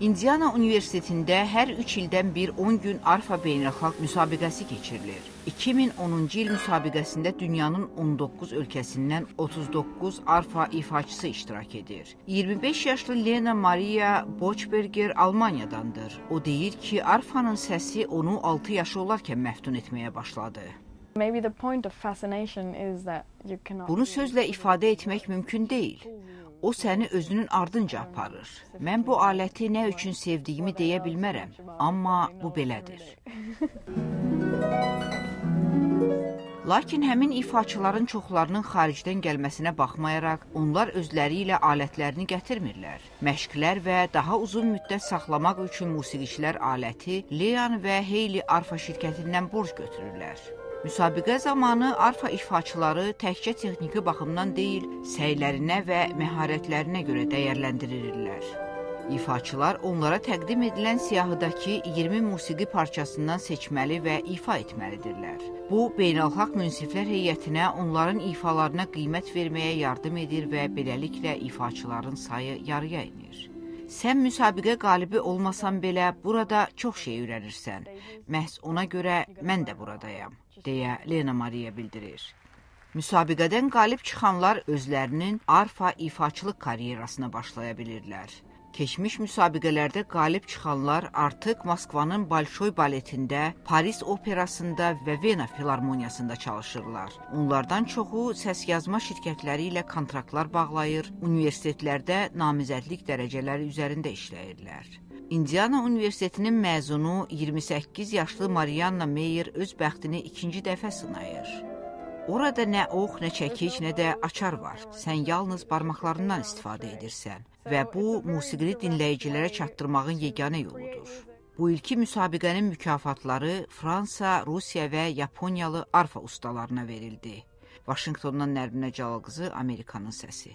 Indiana Universitetində hər 3 ildən bir 10 gün arfa beynəlxalq müsabiqəsi keçirilir. 2010-cu il müsabiqəsində dünyanın 19 ölkəsindən 39 arfa ifaçısı iştirak edir. 25 yaşlı Lena Maria Bochberger Almaniyadandır. O deyir ki, arfanın səsi onu 6 yaşı olarkən məftun etməyə başladı. Bunu sözlə ifadə etmək mümkün deyil. O səni özünün ardınca aparır. Mən bu aləti nə üçün sevdiyimi deyə bilmərəm, amma bu belədir. Lakin həmin ifaçıların çoxlarının xaricdən gəlməsinə baxmayaraq, onlar özləri ilə alətlərini gətirmirlər. Məşqlər və daha uzun müddət saxlamaq üçün musiqiçilər aləti Leon və Hayley arfa şirkətindən borc götürürlər. Müsabiqə zamanı arfa ifaçıları təkcə texniki baxımdan deyil, səylərinə və məharətlərinə görə dəyərləndirilirlər. İfaçılar onlara təqdim edilən siyahıdakı 20 musiqi parçasından seçməli və ifa etməlidirlər. Bu, beynəlxalq münsiflər heyətinə onların ifalarına qiymət verməyə yardım edir və beləliklə ifaçıların sayı yarıya inir. Sən müsabiqə qalibi olmasan belə burada çox şey öyrənirsən. Məhz ona görə mən də buradayam, deyə Lena Maria bildirir. Müsabiqədən qalib çıxanlar özlərinin arfa ifaçılıq karyerasına başlaya bilirlər. Keçmiş müsabiqələrdə qalib çıxanlar artıq Moskvanın Bolşoy baletində, Paris operasında və Vena filarmoniyasında çalışırlar. Onlardan çoxu səs yazma şirkətləri ilə kontraktlar bağlayır, universitetlərdə namizədlik dərəcələri üzərində işləyirlər. Indiana Universitetinin məzunu 28 yaşlı Marianna Meyer öz bəxtini ikinci dəfə sınayır. Orada nə ox, nə çəkic, nə də açar var. Sən yalnız barmaqlarından istifadə edirsən və bu, musiqini dinləyicilərə çatdırmağın yeganə yoludur. Bu ilki müsabiqənin mükafatları Fransa, Rusiya və Yaponiyalı arfa ustalarına verildi. Vaşinqtondan Nərminə Cəlal qızı, Amerikanın səsi.